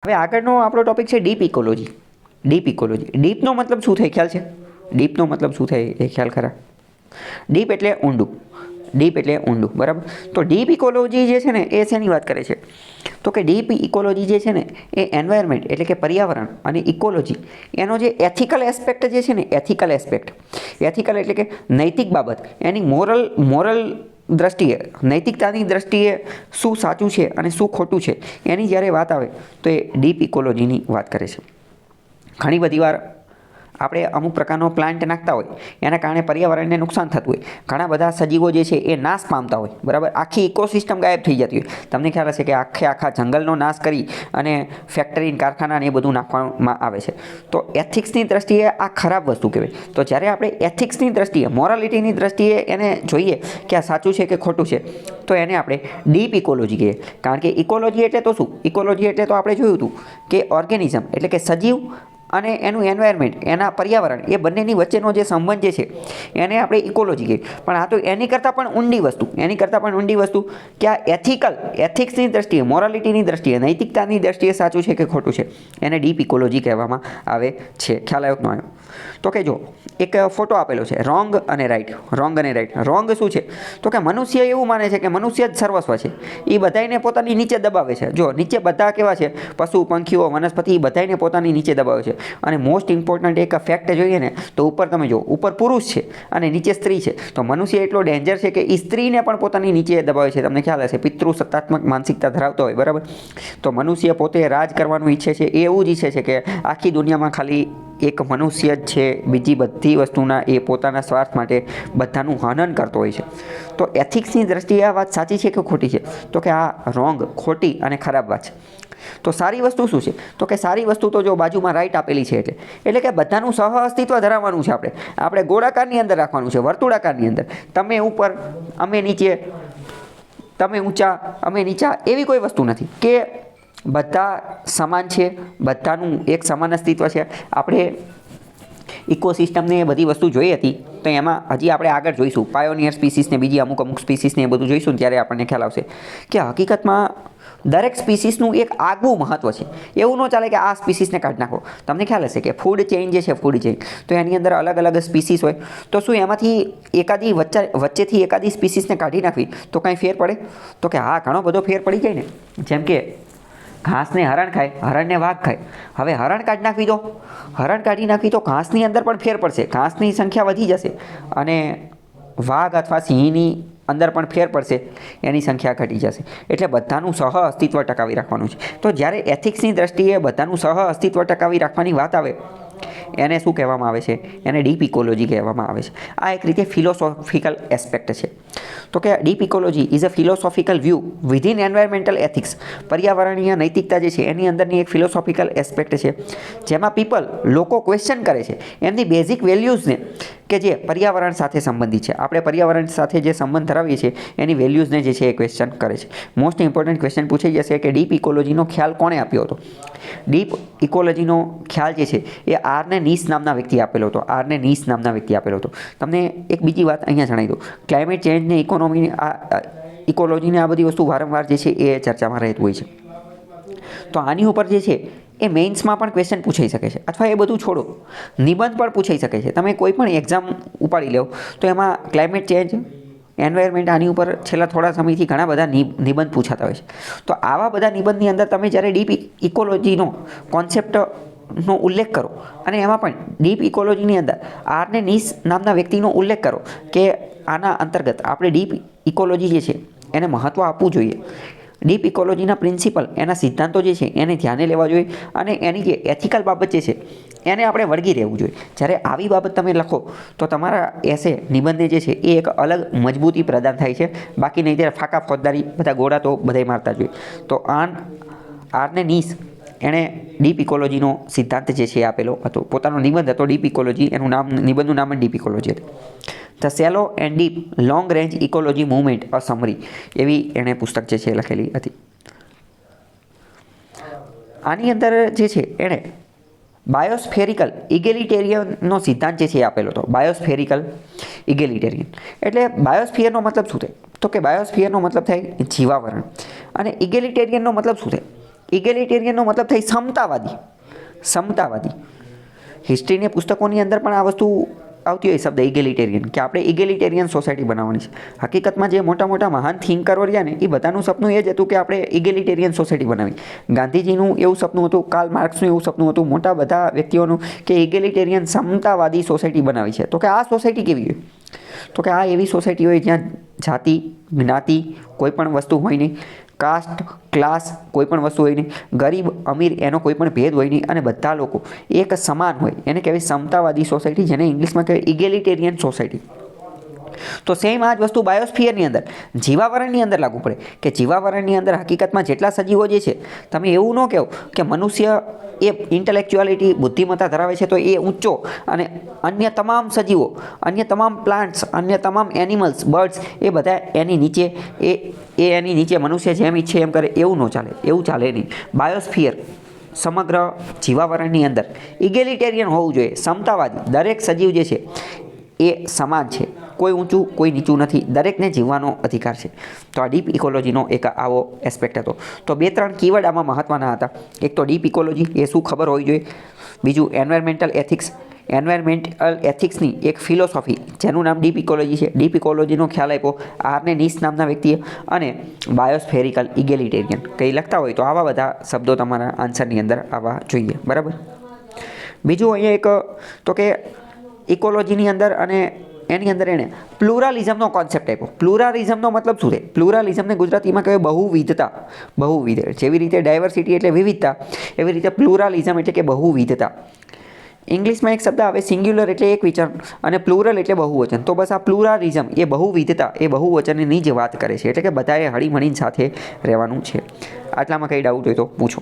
હવે આગળનો આપણો ટોપિક છે ડીપ ઇકોલોજી. ડીપનો મતલબ શું થાય ખ્યાલ છે? ડીપનો મતલબ શું થાય એ ખ્યાલ ખરા? ડીપ એટલે ઊંડું. બરાબર. તો ડીપ ઇકોલોજી જે છે ને એ શેની વાત કરે છે? તો કે ડીપ ઇકોલોજી જે છે ને એ એન્વાયરમેન્ટ એટલે કે પર્યાવરણ અને ઇકોલોજી એનો જે એથિકલ એસ્પેક્ટ જે છે ને એથિકલ એટલે કે નૈતિક બાબત, એની મોરલ દ્રષ્ટિએ, નૈતિકતાની દ્રષ્ટિએ શું સાચું છે અને શું ખોટું છે એની જ્યારે વાત આવે તો એ ડીપ ઇકોલોજીની વાત કરે છે. ઘણી બધી વાર આપણે અમુક પ્રકારનો પ્લાન્ટ નાખતા હોય એના કારણે પર્યાવરણને નુકસાન થતું હોય, ઘણા બધા સજીવો જે છે એ નાશ પામતા હોય, બરાબર. આખી ઇકોસિસ્ટમ ગાયબ થઈ જતી હોય. તમને ખ્યાલ હશે કે આખા જંગલનો નાશ કરી અને ફેક્ટરી, કારખાના એ બધું નાખવામાં આવે છે. તો એથિક્સની દ્રષ્ટિએ આ ખરાબ વસ્તુ કહેવાય. તો જ્યારે આપણે એથિક્સની દ્રષ્ટિએ, મોરાલિટીની દ્રષ્ટિએ એને જોઈએ કે આ સાચું છે કે ખોટું છે, તો એને આપણે ડીપ ઇકોલોજી કહીએ. કારણ કે ઇકોલોજી એટલે તો શું? ઇકોલોજી એટલે તો આપણે જોયું હતું કે ઓર્ગેનિઝમ એટલે કે સજીવ અને એનું એન્વાયરમેન્ટ, એના પર્યાવરણ, એ બંનેની વચ્ચેનો જે સંબંધ જે છે એને આપણે ઇકોલોજી કહીએ. પણ આ તો એની કરતાં પણ ઊંડી વસ્તુ કે આ એથિક્સની દ્રષ્ટિએ, મોરાલિટીની દ્રષ્ટિએ, નૈતિકતાની દ્રષ્ટિએ સાચું છે કે ખોટું છે, એને ડીપ ઇકોલોજી કહેવામાં આવે છે. ખ્યાલ આવ્યો કે ન આવ્યો? તો કે જો એક ફોટો આપેલો છે, રોંગ અને રાઈટ. રોંગ શું છે? તો કે મનુષ્ય એવું માને છે કે મનુષ્ય જ સર્વસ્વ છે. એ બધાને પોતાની નીચે દબાવે છે. જો નીચે બધા કેવા છે? પશુ, પંખીઓ, વનસ્પતિ, એ બધાને પોતાની નીચે દબાવે છે. અને મોસ્ટ ઇમ્પોર્ટન્ટ એક ફેક્ટ જોઈએ ને તો ઉપર તમે જો, ઉપર પુરુષ છે અને નીચે સ્ત્રી છે. તો મનુષ્ય એટલો ડેન્જર છે કે એ સ્ત્રીને પણ પોતાની નીચે દબાવે છે. તમને ખ્યાલ હશે, પિતૃ સત્તાત્મક માનસિકતા ધરાવતો હોય, બરાબર. તો મનુષ્ય પોતે રાજ કરવાનું ઈચ્છે છે. એ એવું જ ઈચ્છે છે કે આખી દુનિયામાં ખાલી એક મનુષ્ય જ છે, બીજી બધી વસ્તુના એ પોતાના સ્વાર્થ માટે બધાનું હનન કરતો હોય છે. તો એથિક્સની દ્રષ્ટિએ આ વાત સાચી છે કે ખોટી છે? તો કે આ રોંગ, ખોટી અને ખરાબ વાત છે. તો સારી વસ્તુ શું છે? તો કે સારી વસ્તુ તો જો બાજુમાં રાઈટ આપેલી છે એટલે કે બધાનું સહ અસ્તિત્વ ધરાવવાનું છે. આપણે ગોળાકારની અંદર રાખવાનું છે, વર્તુળાકારની અંદર. તમે ઉપર, અમે નીચે, તમે ઊંચા, અમે નીચા, એવી કોઈ વસ્તુ નથી કે બધા સમાન છે, બધાનું એક સમાન અસ્તિત્વ છે. આપણે ઇકોસિસ્ટમને એ બધી વસ્તુ જોઈ હતી તો એમાં હજી આપણે આગળ જોઈશું પાયોનિયર સ્પીસીસને, બીજી અમુક સ્પીસીસને એ બધું જોઈશું ને ત્યારે આપણને ખ્યાલ આવશે કે હકીકતમાં દરેક સ્પીસીસનું એક આગવું મહત્ત્વ છે. એવું ન ચાલે કે આ સ્પીસીસને કાઢી નાખો. તમને ખ્યાલ હશે કે ફૂડ ચેઇન જે છે, તો એની અંદર અલગ સ્પીસીસ હોય. તો શું એમાંથી વચ્ચેથી એકાદી સ્પીસીસને કાઢી નાખવી તો કાંઈ ફેર પડે? તો કે હા, ઘણો બધો ફેર પડી જાય ને. જેમ કે ઘાસને હરણ ખાય, હરણને વાઘ ખાય. હવે હરણ કાઢી નાખી તો ઘાસની અંદર પણ ફેર પડશે, ઘાસની સંખ્યા વધી જશે. અને વાઘ અથવા સિંહની અંદર પણ ફેર પડશે, એની સંખ્યા ઘટી જશે. એટલે બધાનું સહ અસ્તિત્વ ટકાવી રાખવાનું છે. તો જ્યારે એથિક્સની દ્રષ્ટિએ બધાનું સહ અસ્તિત્વ ટકાવી રાખવાની વાત આવે એને શું કહેવામાં આવે છે? એને ડીપ ઇકોલોજી કહેવામાં આવે છે. આ એક રીતે ફિલોસોફિકલ એસ્પેક્ટ છે. તો કે deep ecology is a philosophical view within environmental ethics. પર્યાવરણીય નૈતિકતા જે છે એની અંદરની એક ફિલોસોફિકલ એસ્પેક્ટ છે, જેમાં લોકો ક્વેશ્ચન કરે છે એમની બેઝિક વેલ્યુઝને કે જે પર્યાવરણ સાથે સંબંધિત છે. આપણે પર્યાવરણ સાથે જે સંબંધ ધરાવીએ છીએ એની વેલ્યુઝને જે છે એ ક્વેશ્ચન કરે છે. મોસ્ટ ઇમ્પોર્ટન્ટ ક્વેશ્ચન પૂછાઈ જશે કે ડીપ ઇકોલોજીનો ખ્યાલ કોણે આપ્યો હતો? ડીપ ઇકોલોજીનો ખ્યાલ જે છે એ આર્ને નીસ નામના વ્યક્તિ આપેલો હતો. તમને એક બીજી વાત અહીંયા જણાવી દઉં. ક્લાઇમેટ ચેન્જને ઇકોલોજીને આ બધી વસ્તુ વારંવાર જે છે એ ચર્ચામાં રહેતું હોય છે. તો આની ઉપર જે છે એ મેઇન્સમાં પણ ક્વેશ્ચન પૂછાઈ શકે છે, અથવા એ બધું છોડો, નિબંધ પણ પૂછાઈ શકે છે. તમે કોઈ પણ એક્ઝામ ઉપાડી લો તો એમાં ક્લાઇમેટ ચેન્જ, એન્વાયરમેન્ટ, આની ઉપર છેલ્લા થોડા સમયથી ઘણા બધા નિબંધ પૂછાતા હોય છે. તો આવા બધા નિબંધની અંદર તમે જ્યારે ડીપ ઇકોલોજીનો કોન્સેપ્ટનો ઉલ્લેખ કરો અને એમાં પણ ડીપ ઇકોલોજીની અંદર આર્ને નીસ નામના વ્યક્તિનો ઉલ્લેખ કરો કે આના અંતર્ગત આપણે ડીપ ઇકોલોજી જે છે એને મહત્ત્વ આપવું જોઈએ. ડીપ ઇકોલોજીના પ્રિન્સિપલ, એના સિદ્ધાંતો જે છે એને ધ્યાને લેવા જોઈએ અને એની જે એથિકલ બાબત જે છે એને આપણે વળગી રહેવું જોઈએ. જ્યારે આવી બાબત તમે લખો તો તમારા નિબંધે જે છે એ એક અલગ મજબૂતી પ્રદાન થાય છે. બાકી નહીં ત્યારે ફાકા ફોજદારી બધા ગોળા તો બધાય મારતા જોઈએ. તો આર્ને નીસ એણે ડીપ ઇકોલોજીનો સિદ્ધાંત જે છે આપેલો હતો, પોતાનો નિબંધ હતો ડીપ ઇકોલોજી. નિબંધનું નામ જ ડીપ ઇકોલોજી હતું. The Cello and deep long range ecology movement a summary, એવી એણે પુસ્તક જે છે લખેલી હતી. આની અંદર જે છે એણે બાયોસ્ફેરિકલ ઇગેલિટેરિયનનો સિદ્ધાંત જે છે એ આપેલો હતો. બાયોસ્ફેરિકલ ઇગેલિટેરિયન એટલે બાયોસ્ફિયરનો મતલબ શું થાય? તો કે બાયોસ્ફિયરનો મતલબ થાય જીવાવરણ, અને ઇગેલિટેરિયનનો મતલબ શું થાય? ઇગેલિટેરિયનનો મતલબ થઈ સમતાવાદી. હિસ્ટ્રીની પુસ્તકોની અંદર પણ આ વસ્તુ આવતી હોય શબ્દ ઇગેલિટેરિયન, કે આપણે ઇગેલિટેરિયન સોસાયટી બનાવવાની છે. હકીકતમાં જે મોટા મોટા મહાન થિંકરો રહ્યા ને એ બધાનું સપનું એ જ હતું કે આપણે ઇગેલિટેરિયન સોસાયટી બનાવી. ગાંધીજીનું એવું સપનું હતું, કાર્લ માર્ક્સનું એવું સપનું હતું, મોટા બધા વ્યક્તિઓનું કે ઇગેલિટેરિયન સમતાવાદી સોસાયટી બનાવી છે. તો કે આ સોસાયટી કેવી હોય? તો કે આ એવી સોસાયટી હોય જ્યાં જાતિ, જ્ઞાતિ કોઈ પણ વસ્તુ હોય નહીં, કાસ્ટ, ક્લાસ કોઈ પણ વસ્તુ હોય નહીં, ગરીબ અમીર એનો કોઈ પણ ભેદ હોય નહીં, અને બધા લોકો એક સમાન હોય. એને કહેવાય સમતાવાદી સોસાયટી, જેને ઇંગ્લિશમાં કહેવાય ઇગેલિટેરિયન સોસાયટી. તો સેમ આ જ વસ્તુ બાયોસ્ફિયરની અંદર, જીવાવરણની અંદર લાગુ પડે, કે જીવાવરણની અંદર હકીકતમાં જેટલા સજીવો જે છે, તમે એવું ન કહો કે મનુષ્ય એ ઇન્ટેલેક્ચ્યુઆલિટી બુદ્ધિમત્તા ધરાવે છે તો એ ઊંચો, અને અન્ય તમામ સજીવો, અન્ય તમામ પ્લાન્ટ્સ, અન્ય તમામ એનિમલ્સ, બર્ડ્સ એ બધા એની નીચે એની નીચે મનુષ્ય જેમ ઈચ્છે એમ કરે, એવું ન ચાલે. એવું ચાલે નહીં. બાયોસ્ફિયર સમગ્ર જીવાવરણની અંદર ઇગેલિટેરિયન હોવું જોઈએ, સમતાવાદી. દરેક સજીવ જે છે એ સમાન છે, કોઈ ઊંચું કોઈ નીચું નથી, દરેકને જીવવાનો અધિકાર છે. તો આ ડીપ ઇકોલોજીનો એક આવો એસ્પેક્ટ હતો. તો 2-3 કીવર્ડ આમાં મહત્ત્વના હતા. એક તો ડીપ ઇકોલોજી, એ શું ખબર હોવી જોઈએ. બીજું એન્વાયરમેન્ટલ એથિક્સ, એન્વાયરમેન્ટલ એથિક્સની એક ફિલોસોફી જેનું નામ ડીપ ઇકોલોજી છે. ડીપ ઇકોલોજીનો ખ્યાલ આપ્યો આરને નીસ નામના વ્યક્તિએ. અને બાયોસ્ફેરિકલ ઇગેલિટેરિયન કંઈ લખતા હોય તો આવા બધા શબ્દો તમારા આન્સરની અંદર આવવા જોઈએ. બરાબર. બીજું અહીંયા એક તો કે ઇકોલોજીની અંદર અને એની અંદર એણે પ્લુરાલિઝમનો કોન્સેપ્ટ આપ્યો. પ્લુરાલિઝમનો મતલબ શું છે? પ્લુરાલિઝમને ગુજરાતીમાં કહેવાય બહુવિધતા. બહુવિધ, જેવી રીતે ડાયવર્સિટી એટલે વિવિધતા, એવી રીતે પ્લુરાલિઝમ એટલે કે બહુવિધતા. ઇંગ્લિશમાં એક શબ્દ આવે સિંગ્યુલર એટલે એક વચન, અને પ્લુરલ એટલે બહુવચન. તો બસ આ પ્લુરાલિઝમ એ બહુવિધતા, એ બહુવચનની જ વાત કરે છે. એટલે કે બધાએ હળીમળીને સાથે રહેવાનું છે. આટલામાં કંઈ ડાઉટ હોય તો પૂછો.